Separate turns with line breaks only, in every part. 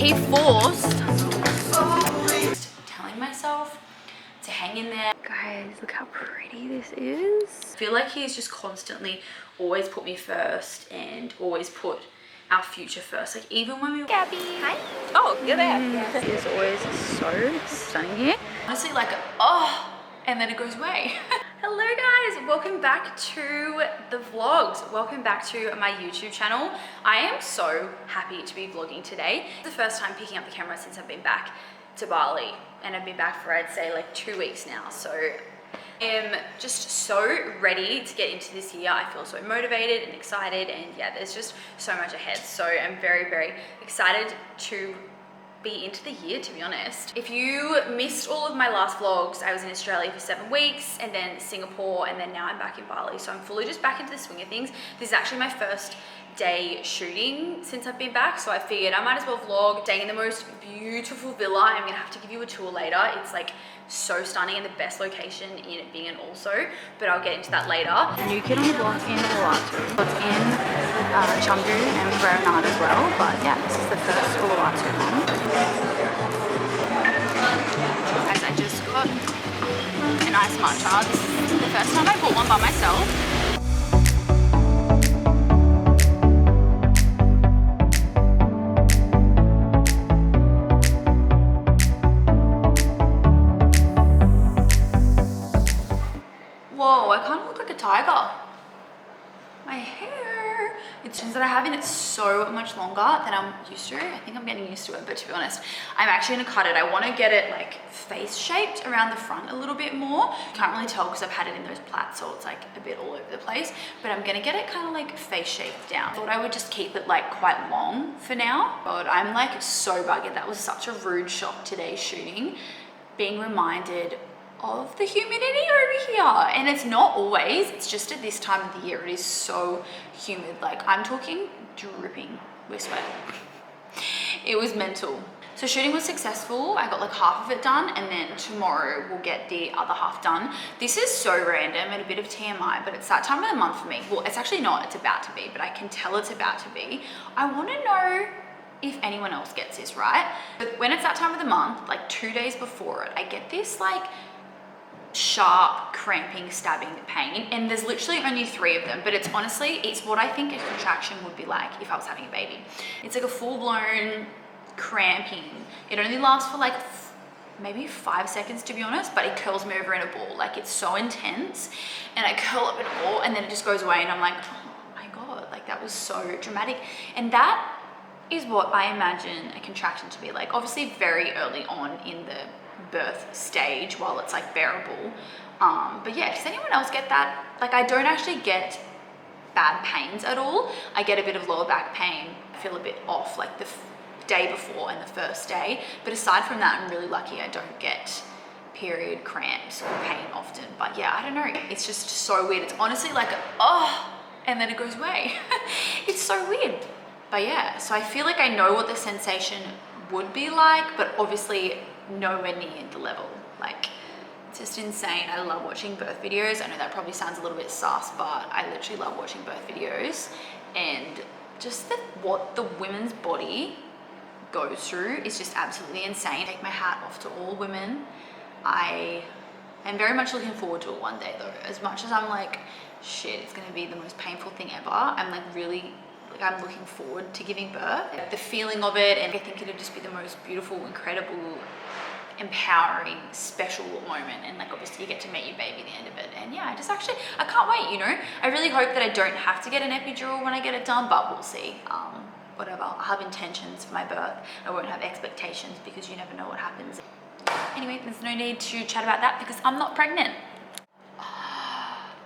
be forced. Telling myself to hang in there. Guys, look how pretty this is. I feel like he's just constantly always put me first and always put our future first. Like even when we Gabby. Hi. Oh, you're there. Yes. He is always so stunning here. Honestly, like, oh, and then it goes away. Hello guys, welcome back to the vlogs. Welcome back to my YouTube channel. I am so happy to be vlogging today. It's the first time picking up the camera since I've been back to Bali, and I've been back for, I'd say, like 2 weeks now. So I am just so ready to get into this year. I feel so motivated and excited, and yeah, there's just so much ahead. So I'm very, very excited to be into the year, to be honest. If you missed all of my last vlogs, I was in Australia for 7 weeks, and then Singapore, and then now I'm back in Bali. So I'm fully just back into the swing of things. This is actually my first day shooting since I've been back, so I figured I might as well vlog. Staying in the most beautiful villa. I'm gonna have to give you a tour later. It's like so stunning and the best location in Bingen also, but I'll get into that later. New kid on the block in Uluwatu. It's in Chengdu and Granada as well, but yeah, this is the first Uluwatu one. Guys, I just got a nice matcha. This is the first time I bought one by myself. Whoa, I kind of look like a tiger. My hair. It turns that I have it so much longer than I'm used to. I think I'm getting used to it, but to be honest, I'm actually gonna cut it. I want to get it like face shaped around the front a little bit more. Can't really tell because I've had it in those plaits, so it's like a bit all over the place, but I'm gonna get it kind of like face shaped down. Thought I would just keep it like quite long for now, but I'm like so buggered. That was such a rude shock today shooting, being reminded of the humidity over here. And it's not always, it's just at this time of the year it is so humid. Like I'm talking dripping with sweat. It was mental. So shooting was successful. I got like half of it done, and then tomorrow we'll get the other half done. This is so random and a bit of TMI, but it's that time of the month for me. Well, it's actually not, it's about to be, but I can tell it's about to be. I want to know if anyone else gets this, right? But when it's that time of the month, like 2 days before it, I get this like sharp cramping, stabbing pain, and there's literally only 3 of them, but it's honestly, it's what I think a contraction would be like if I was having a baby. It's like a full-blown cramping. It only lasts for like maybe 5 seconds, to be honest, but it curls me over in a ball. Like it's so intense, and I curl up in a ball, and then it just goes away, and I'm like, oh my god, like that was so dramatic. And that is what I imagine a contraction to be like. Obviously very early on in the birth stage while it's like bearable, but yeah, does anyone else get that? Like I don't actually get bad pains at all. I get a bit of lower back pain. I feel a bit off like the day before and the first day, but aside from that, I'm really lucky I don't get period cramps or pain often. But yeah, I don't know, it's just so weird. It's honestly like oh, and then it goes away. It's so weird. But yeah, so I feel like I know what the sensation would be like, but obviously nowhere near the level. Like it's just insane. I love watching birth videos. I know that probably sounds a little bit sus, but I literally love watching birth videos, and just what the women's body goes through is just absolutely insane. Take my hat off to all women. I am very much looking forward to it one day though. As much as I'm like, shit, it's gonna be the most painful thing ever, I'm like really, like I'm looking forward to giving birth. The feeling of it, and I think it'll just be the most beautiful, incredible, empowering, special moment. And like obviously you get to meet your baby at the end of it, and yeah, I can't wait, you know. I really hope that I don't have to get an epidural when I get it done, but we'll see. Whatever, I have intentions for my birth. I won't have expectations, because you never know what happens. Anyway, there's no need to chat about that because I'm not pregnant.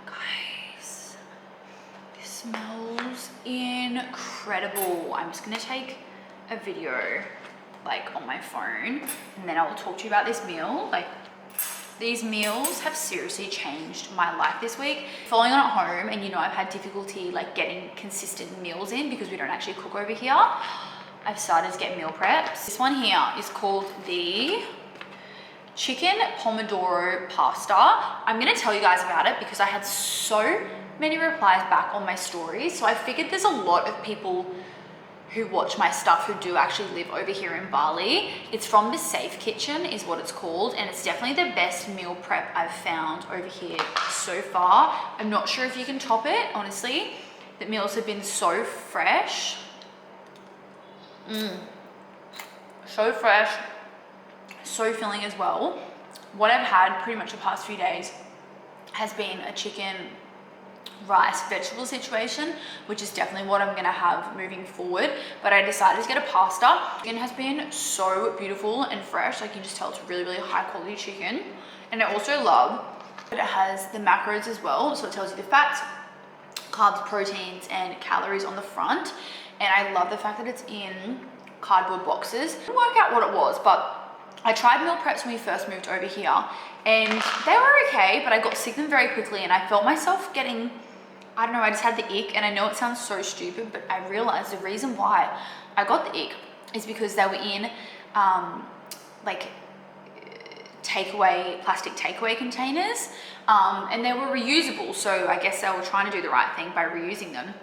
Guys, this smells incredible. I'm just gonna take a video like on my phone, and then I will talk to you about this meal. Like these meals have seriously changed my life this week. Following on at home, and you know I've had difficulty like getting consistent meals in because we don't actually cook over here. I've started to get meal preps. This one here is called the chicken pomodoro pasta. I'm gonna tell you guys about it because I had so many replies back on my stories, so I figured there's a lot of people who watch my stuff who do actually live over here in Bali. It's from the Safe Kitchen is what it's called, and it's definitely the best meal prep I've found over here so far. I'm not sure if you can top it, honestly. The meals have been so fresh. So fresh, so filling as well. What I've had pretty much the past few days has been a chicken, rice, vegetable situation, which is definitely what I'm gonna have moving forward. But I decided to get a pasta. Chicken has been so beautiful and fresh. Like, you can just tell it's really, really high quality chicken. And I also love that it has the macros as well. So it tells you the fats, carbs, proteins, and calories on the front. And I love the fact that it's in cardboard boxes. I didn't work out what it was, but I tried meal preps when we first moved over here, and they were okay, but I got sick of them very quickly, and I felt myself getting, I don't know, I just had the ick. And I know it sounds so stupid, but I realized the reason why I got the ick is because they were in like plastic takeaway containers, and they were reusable. So I guess they were trying to do the right thing by reusing them.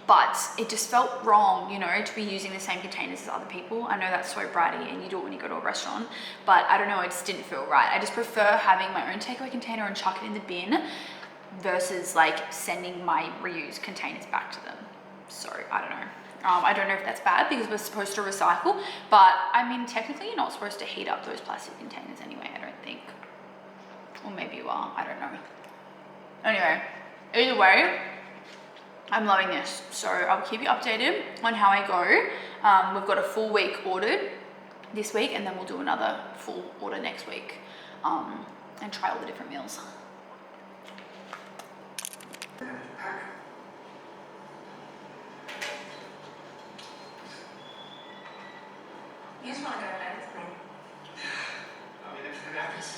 But it just felt wrong, you know, to be using the same containers as other people. I know that's so bratty and you do it when you go to a restaurant, but I don't know, it just didn't feel right. I just prefer having my own takeaway container and chuck it in the bin versus like sending my reused containers back to them. So I don't know. I don't know if that's bad because we're supposed to recycle, but I mean, technically you're not supposed to heat up those plastic containers anyway, I don't think. Or maybe you are, I don't know. Anyway, either way, I'm loving this, so I'll keep you updated on how I go. We've got a full week ordered this week, and then we'll do another full order next week, and try all the different meals. You just want to go to bed with me.
I mean, if it happens.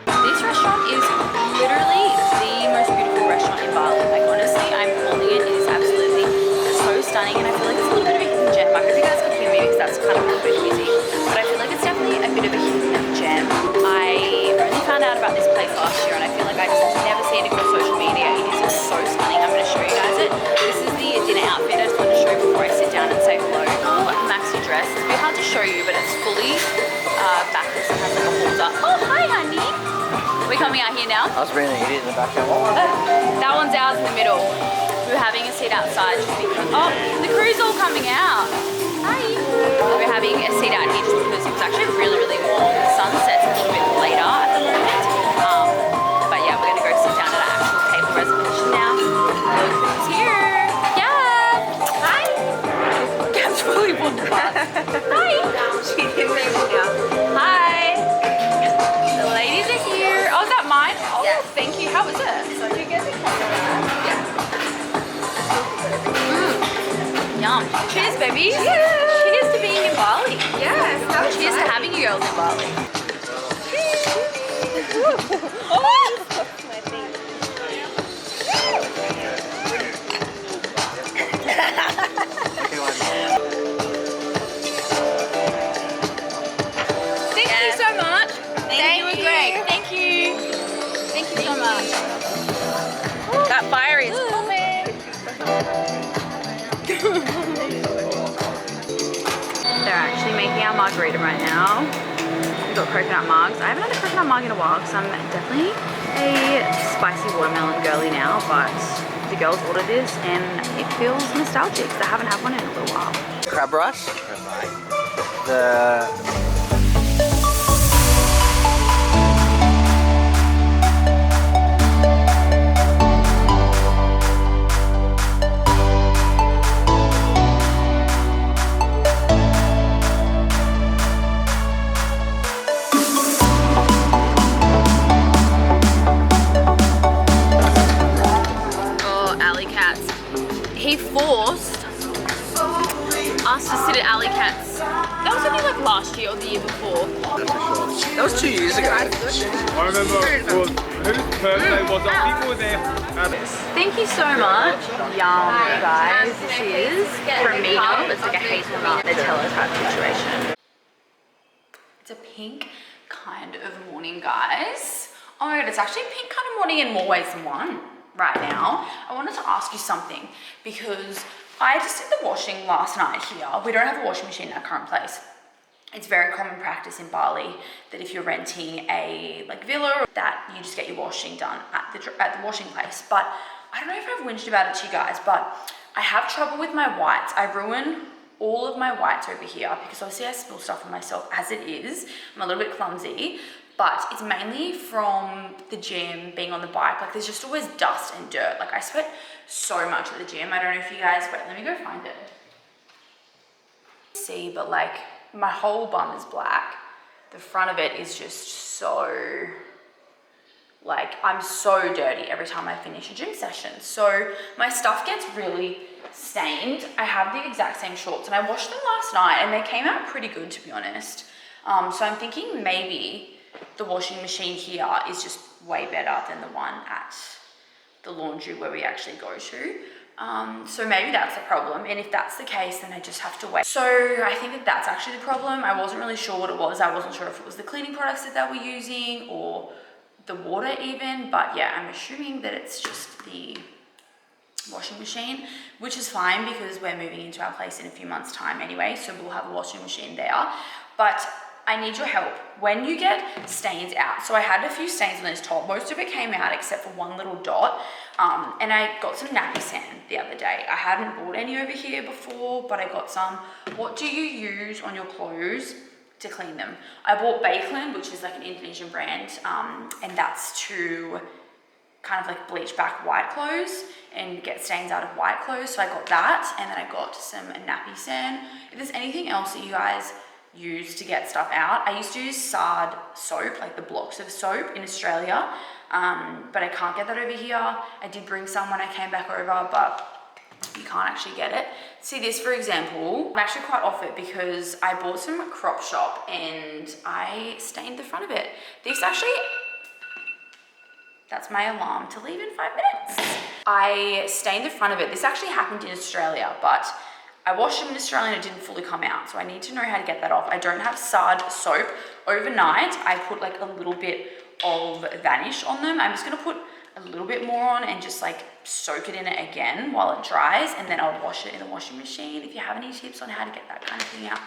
This restaurant is literally the most beautiful restaurant in Bali. Like, honestly, I'm calling it. It is absolutely so stunning, and I feel like it's a little bit of a hidden gem. I hope you guys can hear me because that's kind of a little bit busy, but I feel like it's definitely a bit of a hidden gem. I only found out about this place last year, and I feel like I just never seen it on social media. It is just so stunning. I'm going to show you guys it. This is the dinner outfit. I just want to show you before I sit down and say hello. Full maxi dress. It's a bit hard to show you, but it's fully backless and has like a holder. Oh, hi, honey. We're coming out here now.
I was bringing an idiot in the background.
That one's ours in the middle. We're having a seat outside just because, oh, the crew's all coming out. Hi. We're having a seat out here just because it was actually really, really warm. The sun sets a little bit later at the moment. But yeah, we're gonna go sit down at our actual table reservation now. Look who's here. Yeah. Hi. Gab's really walked past. Hi. She didn't make me now. Hi. The ladies are here. Oh, is that mine? Oh, yeah. Thank you. How was it? So you get the camera. Yeah. Yum. Cheers, baby. Cheers. Cheers to being in Bali.
Yes.
Cheers to having you girls in Bali. Thank you so much. Thank you. Great. Thank you. Thank you so much. That fire is coming. They're actually making our margarita right now. We've got coconut mugs. I haven't had a coconut mug in a while because I'm definitely a spicy watermelon girly now, but the girls ordered this and it feels nostalgic because I haven't had one in a little while.
Crab rice.
He forced us to sit at Alley Cats. That was only like last year or the year before.
That was 2 years ago.
I remember whose birthday was it? People were there.
Thank you so much. Yum, guys. This is from Mina. It's like a hazelnut Nutella type situation. It's a pink kind of morning, guys. Oh my god, it's actually pink kind of morning in more ways than one right now. I wanted to ask you something because I just did the washing last night here. We don't have a washing machine in our current place. It's very common practice in Bali that if you're renting a villa, that you just get your washing done at the washing place. But I don't know if I've whinged about it to you guys, but I have trouble with my whites. I ruin all of my whites over here because obviously I spill stuff on myself as it is. I'm a little bit clumsy, but it's mainly from the gym, being on the bike. Like there's just always dust and dirt. Like I sweat so much at the gym. I don't know if you guys, wait, let me go find it. See, but like my whole bum is black. The front of it is just so, like I'm so dirty every time I finish a gym session. So my stuff gets really stained. I have the exact same shorts and I washed them last night and they came out pretty good, to be honest. So I'm thinking maybe the washing machine here is just way better than the one at the laundry where we actually go to. So maybe that's the problem. And if that's the case, then I just have to wait. So I think that that's actually the problem. I wasn't really sure what it was. I wasn't sure if it was the cleaning products that they were using or the water even, but yeah, I'm assuming that it's just the washing machine, which is fine because we're moving into our place in a few months' time anyway, so we'll have a washing machine there. But I need your help when you get stains out. So I had a few stains on this top. Most of it came out except for one little dot. And I got some nappy sand the other day. I hadn't bought any over here before, but I got some. What do you use on your clothes to clean them? I bought Bakeland, which is like an Indonesian brand, and that's to kind of like bleach back white clothes and get stains out of white clothes. So I got that, and then I got some nappy sand. If there's anything else that you guys use to get stuff out, I used to use Sard soap, like the blocks of soap in Australia, but I can't get that over here. I did bring some when I came back over, but you can't actually get it. See this, for example, I'm actually quite off it because I bought some Crop Shop and I stained the front of it. This actually, that's my alarm to leave in 5 minutes. I stained the front of it. This actually happened in Australia, but I washed it in Australia and it didn't fully come out. So I need to know how to get that off. I don't have Sard soap. Overnight, I put like a little bit of Vanish on them. I'm just gonna put a little bit more on and just like soak it in it again while it dries, and then I'll wash it in the washing machine. If you have any tips on how to get that kind of thing out,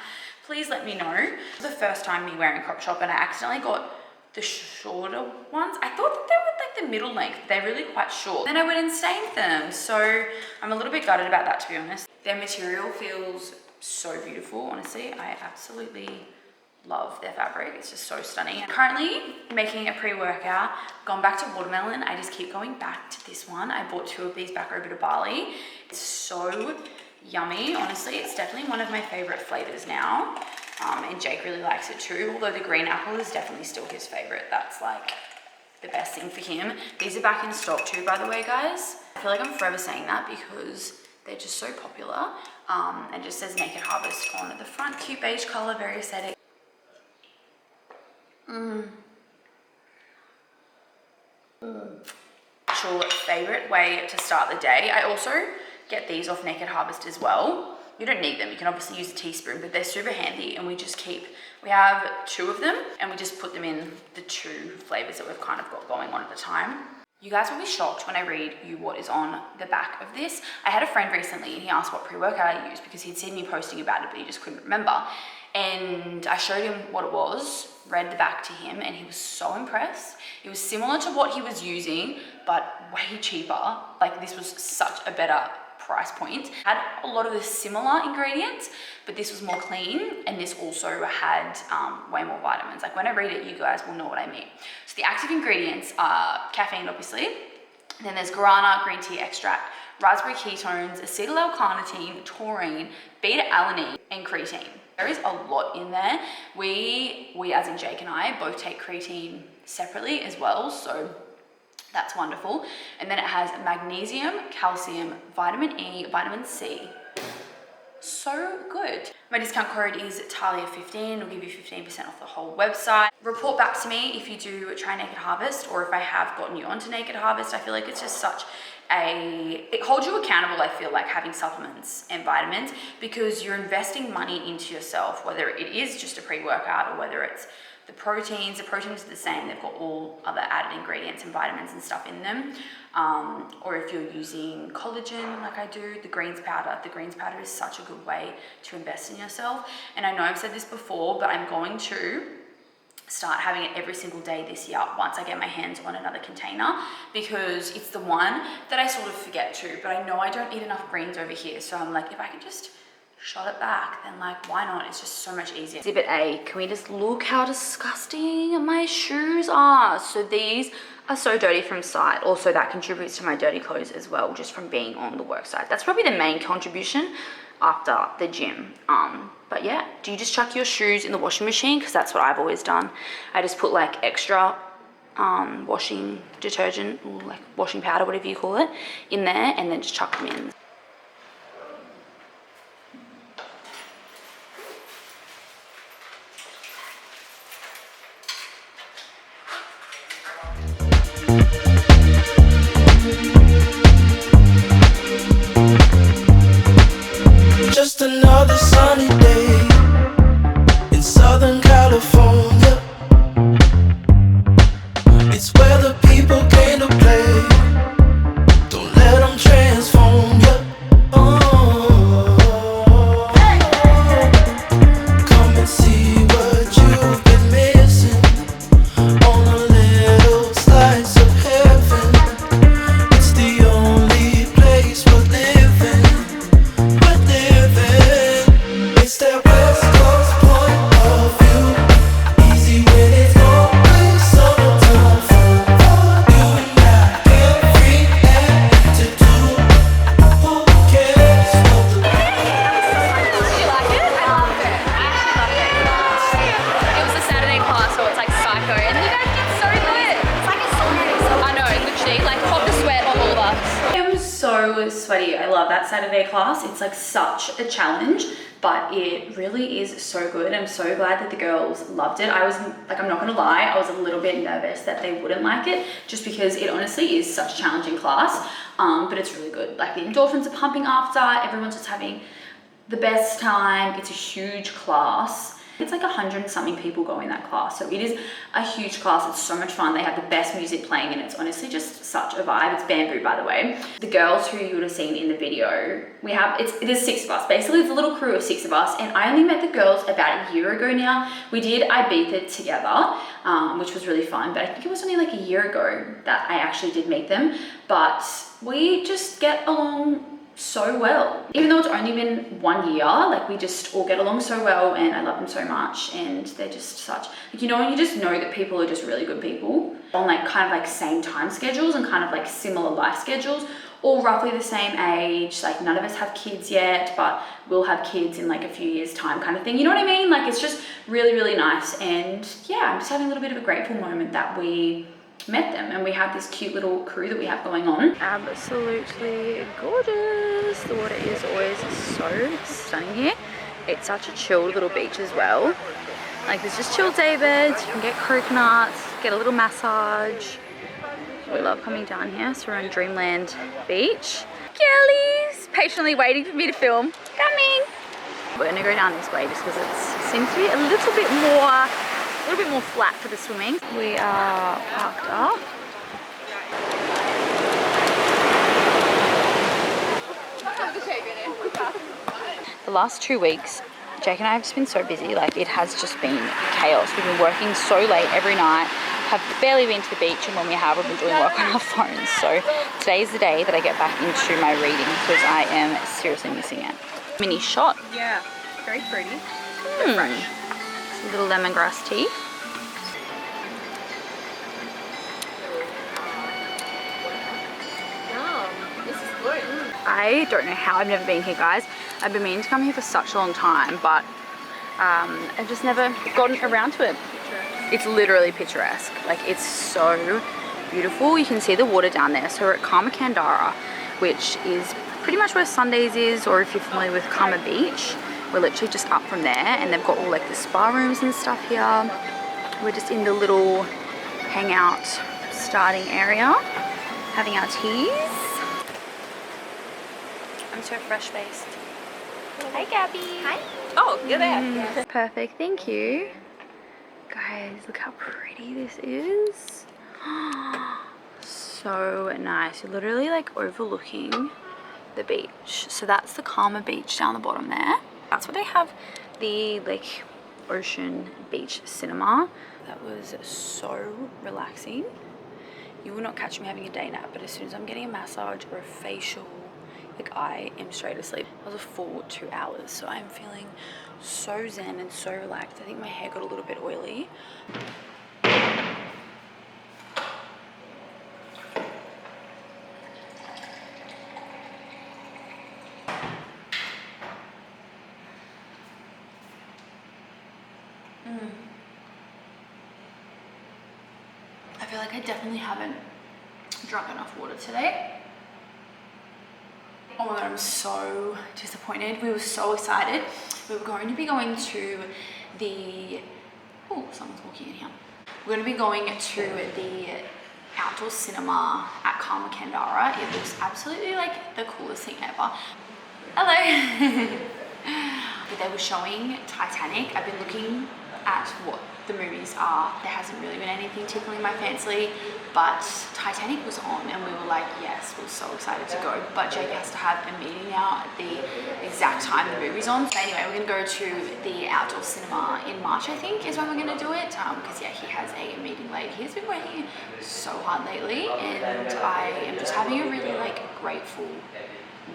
please let me know. This is the first time me wearing Crop Shop and I accidentally got the shorter ones. I thought that they were like the middle length. They're really quite short. Then I went and stained them. So I'm a little bit gutted about that, to be honest. Their material feels so beautiful, honestly. I absolutely love their fabric. It's just so stunning. I'm currently making a pre-workout. Gone back to watermelon. I just keep going back to this one. I bought 2 of these back over to Bali. It's so yummy. Honestly, it's definitely one of my favorite flavors now. And Jake really likes it too, although the green apple is definitely still his favorite. That's like the best thing for him. These are back in stock too, by the way, guys. I feel like I'm forever saying that because they're just so popular. And just says Naked Harvest on the front. Cute beige color, very aesthetic. Actual favorite way to start the day. I also get these off Naked Harvest as well. You don't need them, you can obviously use a teaspoon, but they're super handy, and we have 2 of them and we just put them in the 2 flavors that we've kind of got going on at the time. You guys will be shocked when I read you what is on the back of this. I had a friend recently and he asked what pre-workout I used because he'd seen me posting about it, but he just couldn't remember. And I showed him what it was, read the back to him, and he was so impressed. It was similar to what he was using, but way cheaper. Like this was such a better price point. Had a lot of the similar ingredients, but this was more clean, and this also had way more vitamins. Like when I read it, you guys will know what I mean. So the active ingredients are caffeine, obviously. Then there's guarana, green tea extract, raspberry ketones, acetyl L-carnitine, taurine, beta-alanine, and creatine. There is a lot in there. We as in Jake and I both take creatine separately as well, so that's wonderful. And then it has magnesium, calcium, vitamin E, vitamin C. So good. My discount code is Talia15. It'll give you 15% off the whole website. Report back to me if you do try Naked Harvest, or if I have gotten you onto Naked Harvest. I feel like it's just such it holds you accountable, I feel like, having supplements and vitamins, because you're investing money into yourself, whether it is just a pre-workout or whether it's the proteins are the same. They've got all other added ingredients and vitamins and stuff in them. Or if you're using collagen like I do, the greens powder is such a good way to invest in yourself. And I know I've said this before, but I'm going to start having it every single day this year once I get my hands on another container, because it's the one that I sort of forget to, but I know I don't eat enough greens over here. So I'm like, if I can just shot it back, then like, why not? It's just so much easier. Exhibit A, can we just look how disgusting my shoes are? So these are so dirty from sight. Also, that contributes to my dirty clothes as well, just from being on the work site. That's probably the main contribution after the gym. But yeah, do you just chuck your shoes in the washing machine? Because that's what I've always done. I just put like extra washing detergent, or like washing powder, whatever you call it, in there, and then just chuck them in.
Just another sunny day in Southern California. It's where the people came to play. Don't let them transform you. Oh, come and see what you've been missing on a little slice of heaven. It's the only place we're living. It's that West Coast point of view. Easy when it's always summertime fun. You and I, every attitude. Who cares what the
Did you like it? I loved it. I actually loved it. It was a Saturday class, so it's like psycho, and you guys did so good. It's like a sauna. I know, literally, like hot the sweat on all of us. I'm so sweaty. I love that Saturday class. It's like such a challenge, but it really is so good. I'm so glad that the girls loved it. I was like, I'm not gonna lie, I was a little bit nervous that they wouldn't like it, just because it honestly is such a challenging class. But it's really good. Like the endorphins are pumping after, everyone's just having the best time. It's a huge class. It's like 100 and something people go in that class, so it is a huge class. It's so much fun. They have the best music playing, and it's honestly just such a vibe. It's bamboo, by the way. The girls who you would have seen in the video, it is 6 of us. Basically, it's a little crew of 6 of us, and I only met the girls about a year ago now. We did Ibiza together, which was really fun, but I think it was only like a year ago that I actually did meet them. But we just get along so well. Even though it's only been 1 year, like we just all get along so well, and I love them so much, and they're just such, like, you know, when you just know that people are just really good people on like kind of like same time schedules and kind of like similar life schedules, all roughly the same age. Like none of us have kids yet, but we'll have kids in like a few years time kind of thing. You know what I mean? Like it's just really, really nice. And yeah, I'm just having a little bit of a grateful moment that we met them and we have this cute little crew that we have going on. Absolutely gorgeous. The water is always so stunning here. It's such a chilled little beach as well. Like there's just chill day beds, you can get coconuts, get a little massage. We love coming down here. So we're on Dreamland Beach. Girlies patiently waiting for me to film. Coming. We're gonna go down this way just because it seems to be a little bit more flat for the swimming. We are parked up. The last 2 weeks, Jake and I have just been so busy. Like it has just been chaos. We've been working so late every night, have barely been to the beach, and when we have, we've been doing work on our phones. So today is the day that I get back into my reading because I am seriously missing it. Mini shot.
Yeah, very fruity.
Fresh. A little lemongrass tea. I don't know how I've never been here, guys. I've been meaning to come here for such a long time, but I've just never gotten around to it. It's literally picturesque. Like it's so beautiful. You can see the water down there. So we're at Karma Kandara, which is pretty much where Sundays is, or if you're familiar with Karma Beach, we're literally just up from there, and they've got all like the spa rooms and stuff here. We're just in the little hangout starting area, having our teas. I'm so fresh-faced. Hi, Gabby. Hi.
Oh, you're there.
Perfect, thank you. Guys, look how pretty this is. So nice. You're literally like overlooking the beach. So that's the Karma beach down the bottom there. That's where they have the like ocean beach cinema. That was so relaxing. You will not catch me having a day nap, but as soon as I'm getting a massage or a facial, like I am straight asleep. That was a full 2 hours, so I'm feeling so zen and so relaxed. I think my hair got a little bit oily. I feel like I definitely haven't drunk enough water today. Oh my god, I'm so disappointed. We were so excited. We were going to be going to the... Oh, someone's walking in here. We're going to be going to the outdoor cinema at Karma Kandara. It looks absolutely like the coolest thing ever. Hello. But they were showing Titanic. I've been looking at what the movies are. There hasn't really been anything tickling my fancy, but Titanic was on and we were like, yes, we're so excited to go. But Jake has to have a meeting now at the exact time the movie's on. So anyway, we're gonna go to the outdoor cinema in March, I think, is when we're gonna do it. Because yeah, he has a meeting late. He's been working so hard lately, and I am just having a really like grateful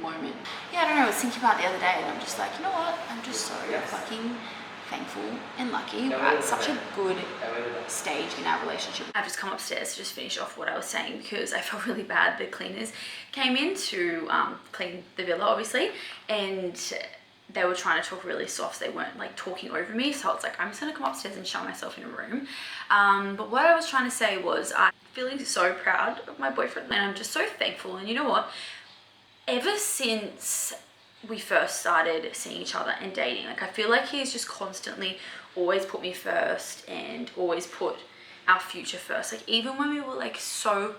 moment. Yeah, I don't know, I was thinking about it the other day and I'm just like, you know what? I'm just so fucking thankful and lucky. We're at such a good stage in our relationship. I've just come upstairs to just finish off what I was saying because I felt really bad. The cleaners came in to clean the villa, obviously, and they were trying to talk really soft. They weren't like talking over me, so it's like I'm just gonna come upstairs and shut myself in a room. But what I was trying to say was I'm feeling so proud of my boyfriend and I'm just so thankful. And you know what? Ever since we first started seeing each other and dating, like I feel like he's just constantly always put me first and always put our future first. Like even when we were like so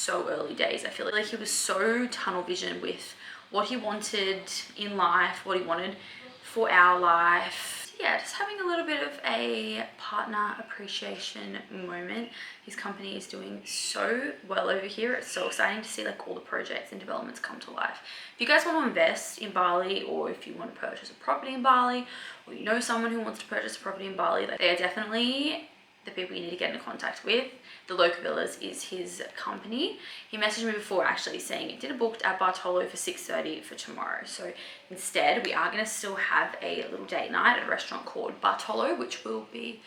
early days, I feel like he was so tunnel vision with what he wanted in life, what he wanted for our life. Yeah, just having a little bit of a partner appreciation moment. His company is doing so well over here. It's so exciting to see like all the projects and developments come to life. If you guys want to invest in Bali, or if you want to purchase a property in Bali, or you know someone who wants to purchase a property in Bali, they are definitely the people you need to get into contact with. The Local Villas is his company. He messaged me before actually saying it did booked at Bartolo for 6:30 for tomorrow. So instead we are going to still have a little date night at a restaurant called Bartolo, which will be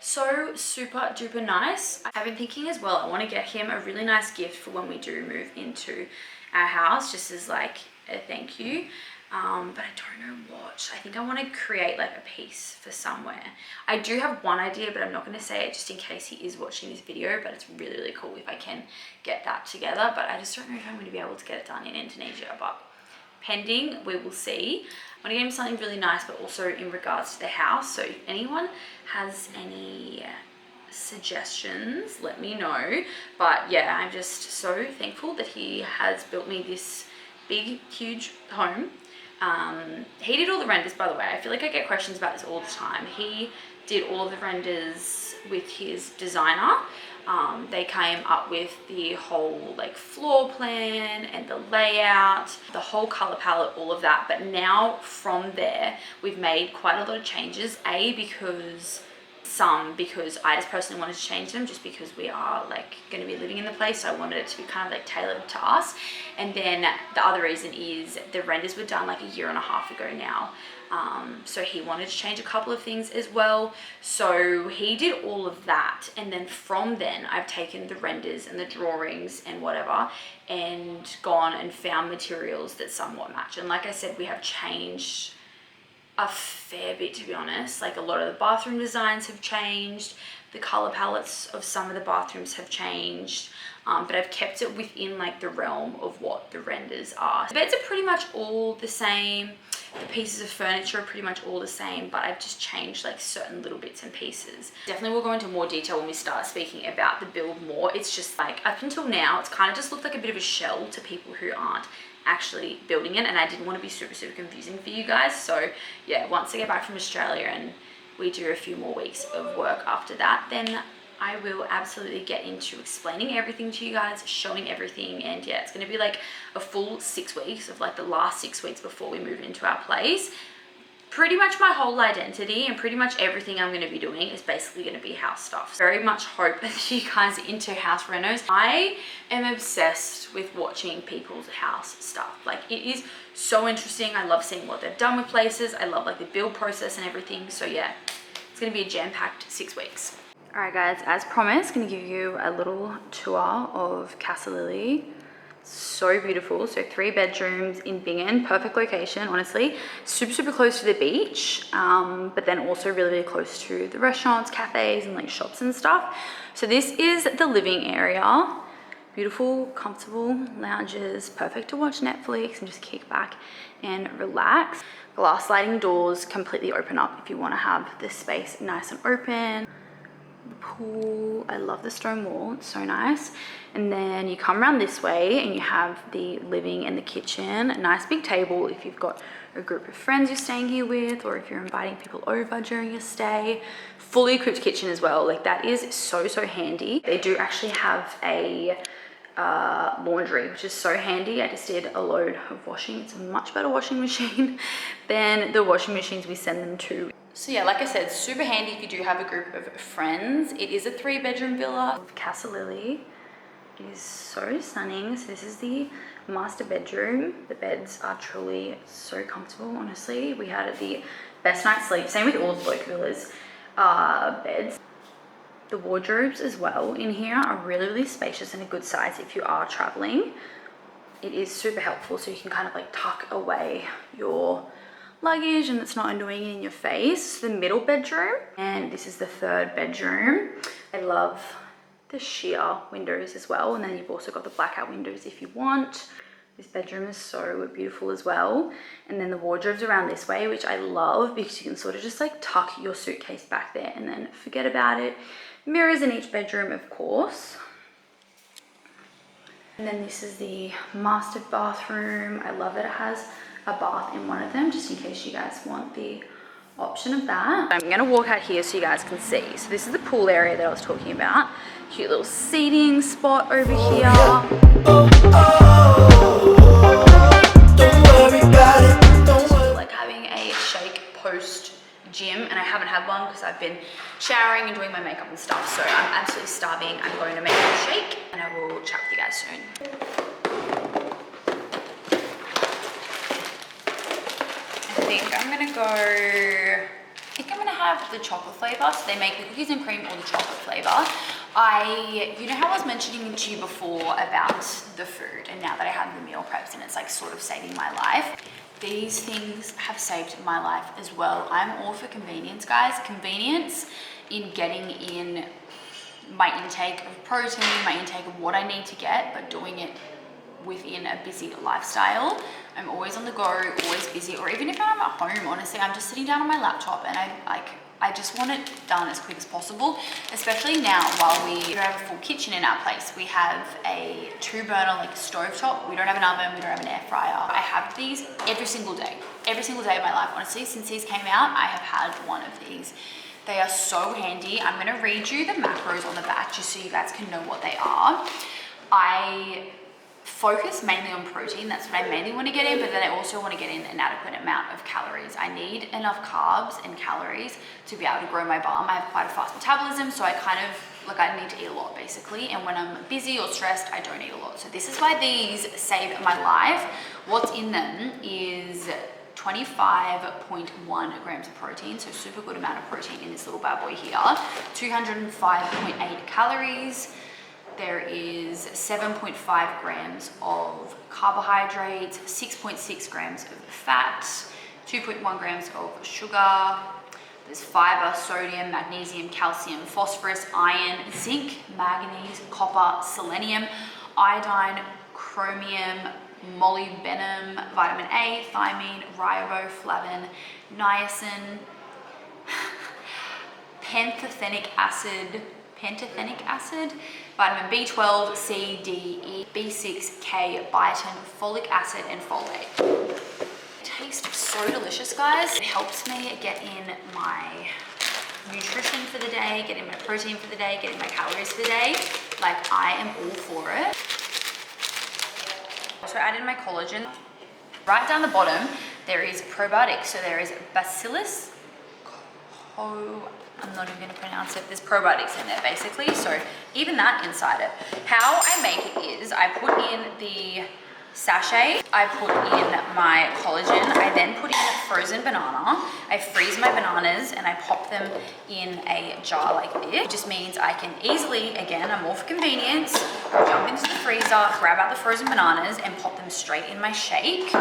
so super duper nice. I've been thinking as well, I want to get him a really nice gift for when we do move into our house, just as like a thank you. But I don't know what. I think I want to create like a piece for somewhere. I do have one idea, but I'm not going to say it just in case he is watching this video, but it's really, really cool if I can get that together. But I just don't know if I'm going to be able to get it done in Indonesia, but pending, we will see. I want to get him something really nice, but also in regards to the house. So if anyone has any suggestions, let me know. But yeah, I'm just so thankful that he has built me this big, huge home. He did all the renders, by the way. I feel like I get questions about this all the time. He did all of the renders with his designer. They came up with the whole like floor plan and the layout, the whole color palette, all of that. But now from there, we've made quite a lot of changes. Because I just personally wanted to change them just because we are like going to be living in the place, so I wanted it to be kind of like tailored to us. And then the other reason is the renders were done like 1.5 years ago now, so he wanted to change a couple of things as well, so he did all of that. And then from then I've taken the renders and the drawings and whatever and gone and found materials that somewhat match. And like I said, we have changed a fair bit, to be honest. Like a lot of the bathroom designs have changed, the color palettes of some of the bathrooms have changed, but I've kept it within like the realm of what the renders are. The beds are pretty much all the same, the pieces of furniture are pretty much all the same, but I've just changed like certain little bits and pieces. Definitely we'll go into more detail when we start speaking about the build more. It's just like up until now it's kind of just looked like a bit of a shell to people who aren't actually building it, and I didn't want to be super confusing for you guys. So yeah, once I get back from Australia and we do a few more weeks of work after that, then I will absolutely get into explaining everything to you guys, showing everything. And yeah, it's going to be like a full 6 weeks of like the last 6 weeks before we move into our place. Pretty much my whole identity and pretty much everything I'm going to be doing is basically going to be house stuff. Very much hope that you guys are into house renos. I am obsessed with watching people's house stuff. Like, it is so interesting. I love seeing what they've done with places. I love like the build process and everything. So yeah, it's going to be a jam-packed 6 weeks. All right guys, as promised, going to give you a little tour of Casa Lily. So beautiful. So 3 bedrooms in Bingen, perfect location, honestly. Super close to the beach, but then also really close to the restaurants, cafes, and like shops and stuff. So this is the living area. Beautiful, comfortable lounges, perfect to watch Netflix and just kick back and relax. Glass sliding doors completely open up if you want to have this space nice and open. Pool, I love the stone wall, it's so nice. And then you come around this way and you have the living and the kitchen. A nice big table if you've got a group of friends you're staying here with, or if you're inviting people over during your stay. Fully equipped kitchen as well, like that is so handy. They do actually have a laundry, which is so handy. I just did a load of washing. It's a much better washing machine than the washing machines we send them to. So yeah, like I said, super handy if you do have a group of friends. It is a 3-bedroom villa of Casa Lily. It is so stunning. So this is the master bedroom. The beds are truly so comfortable, honestly. We had the best night's sleep. Same with all the bloke villas beds. The wardrobes as well in here are really spacious and a good size if you are traveling. It is super helpful, so you can kind of like tuck away your luggage and it's not annoying in your face. The middle bedroom, and this is the 3rd bedroom. I love the sheer windows as well, and then you've also got the blackout windows if you want. This bedroom is so beautiful as well. And then the wardrobes around this way, which I love because you can sort of just like tuck your suitcase back there and then forget about it. Mirrors in each bedroom, of course. And then this is the master bathroom. I love that it has a bath in one of them, just in case you guys want the option of that. I'm gonna walk out here so you guys can see. So this is the pool area that I was talking about. Cute little seating spot over here.
Don't worry about it. Don't worry.
Like having a shake post gym, and I haven't had one because I've been showering and doing my makeup and stuff. So I'm absolutely starving. I'm going to make a shake and I will chat with you guys soon. I think I'm gonna have the chocolate flavor. So they make the cookies and cream or the chocolate flavor. You know how I was mentioning to you before about the food, and now that I have the meal preps and it's like sort of saving my life, these things have saved my life as well. I'm all for convenience, guys. Convenience in getting in my intake of protein, my intake of what I need to get, but doing it within a busy lifestyle. I'm always on the go, always busy, or even if I'm at home, honestly, I'm just sitting down on my laptop and I just want it done as quick as possible, especially now while we don't have a full kitchen in our place. We have a 2-burner like stove top. We don't have an oven, we don't have an air fryer. I have these every single day of my life, honestly. Since these came out, I have had one of these. They are so handy. I'm gonna read you the macros on the back just so you guys can know what they are. I focus mainly on protein. That's what I mainly want to get in, but then I also want to get in an adequate amount of calories. I need enough carbs and calories to be able to grow my bum. I have quite a fast metabolism, so I kind of like I need to eat a lot basically, and when I'm busy or stressed, I don't eat a lot. So this is why these save my life. What's in them is 25.1 grams of protein, so super good amount of protein in this little bad boy here. 205.8 calories. There is 7.5 grams of carbohydrates, 6.6 grams of fat, 2.1 grams of sugar. There's fiber, sodium, magnesium, calcium, phosphorus, iron, zinc, manganese, copper, selenium, iodine, chromium, molybdenum, vitamin A, thiamine, riboflavin, niacin, pantothenic acid, vitamin B12, C, D, E, B6, K, biotin, folic acid, and folate. It tastes so delicious, guys. It helps me get in my nutrition for the day, getting my protein for the day, getting my calories for the day. Like, I am all for it. Also added my collagen. Right down the bottom, there is probiotics. So there is bacillus. I'm not even going to pronounce it. There's probiotics in there basically. So even that inside it. How I make it is I put in the sachet, I put in my collagen, I then put in frozen banana, I freeze my bananas and I pop them in a jar like this. It just means I can easily, again, I'm all for convenience, jump into the freezer, grab out the frozen bananas and pop them straight in my shake.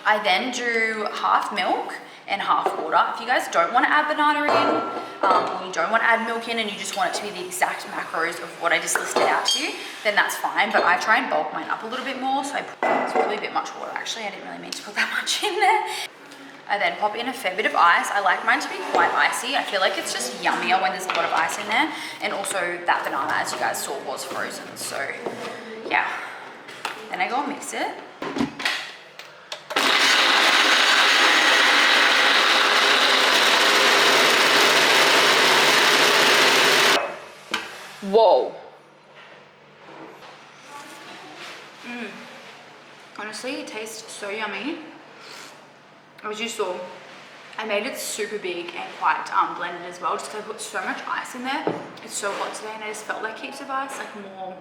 I then do half milk and half water. If you guys don't want to add banana in, or you don't want to add milk in and you just want it to be the exact macros of what I just listed out to you, then that's fine. But I try and bulk mine up a little bit more, so it's probably a bit much water. Actually, I didn't really mean to put that much in there. I then pop in a fair bit of ice. I like mine to be quite icy. I feel like it's just yummier when there's a lot of ice in there. And also that banana, as you guys saw, was frozen. So yeah. Then I go and mix it. Whoa. Honestly, it tastes so yummy. As you saw, I made it super big and quite blended as well, just because I put so much ice in there. It's so hot today and I just felt like heaps of ice, like more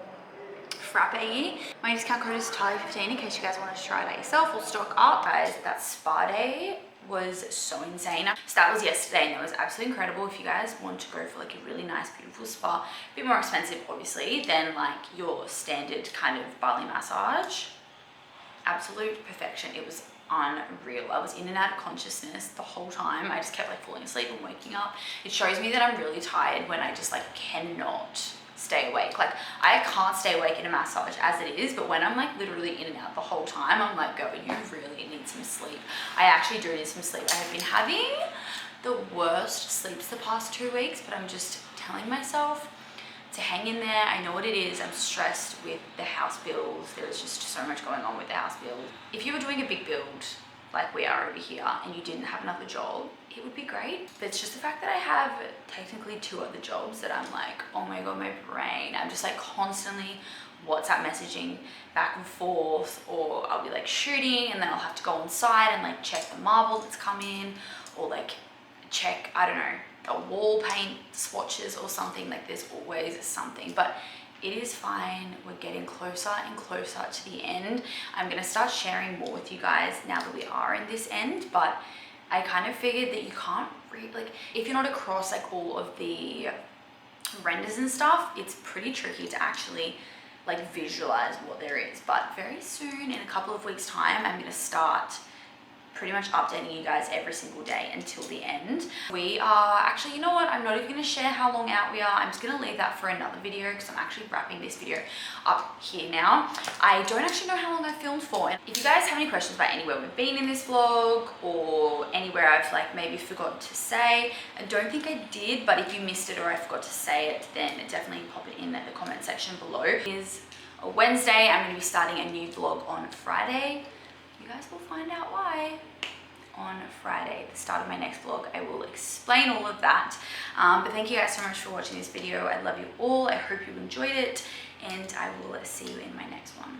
frappe-y. My discount code is Charlie15 in case you guys want to try that yourself or stock up. Guys, that spa day was so insane. So that was yesterday and it was absolutely incredible. If you guys want to go for like a really nice, beautiful spa, a bit more expensive obviously than like your standard kind of Bali massage, absolute perfection. It was unreal. I was in and out of consciousness the whole time. I just kept like falling asleep and waking up. It shows me that I'm really tired when I just like cannot stay awake. Like I can't stay awake in a massage as it is, but when I'm like literally in and out the whole time, I'm like, girl, you really need some sleep. I actually do need some sleep. I have been having the worst sleeps the past 2 weeks, but I'm just telling myself to hang in there. I know what it is. I'm stressed with the house bills. There's just so much going on with the house build. If you were doing a big build like we are over here and you didn't have another job, it would be great. But it's just the fact that I have technically 2 other jobs that I'm like, oh my God, my brain. I'm just like constantly WhatsApp messaging back and forth, or I'll be like shooting and then I'll have to go on site and like check the marble that's come in, or like check, I don't know, a wall paint swatches or something. Like there's always something, but it is fine. We're getting closer and closer to the end. I'm gonna start sharing more with you guys now that we are in this end, but I kind of figured that you can't like, if you're not across like all of the renders and stuff, it's pretty tricky to actually like visualize what there is. But very soon, in a couple of weeks time, I'm gonna start pretty much updating you guys every single day until the end. We are actually, you know what, I'm not even gonna share how long out we are. I'm just gonna leave that for another video because I'm actually wrapping this video up here now. I don't actually know how long I filmed for. And if you guys have any questions about anywhere we've been in this vlog or anywhere I've like maybe forgot to say, I don't think I did, but if you missed it or I forgot to say it, then definitely pop it in the comment section below. It is a Wednesday. I'm gonna be starting a new vlog on Friday. You guys will find out why on Friday, the start of my next vlog. I will explain all of that. But thank you guys so much for watching this video. I love you all. I hope you enjoyed it, and I will see you in my next one.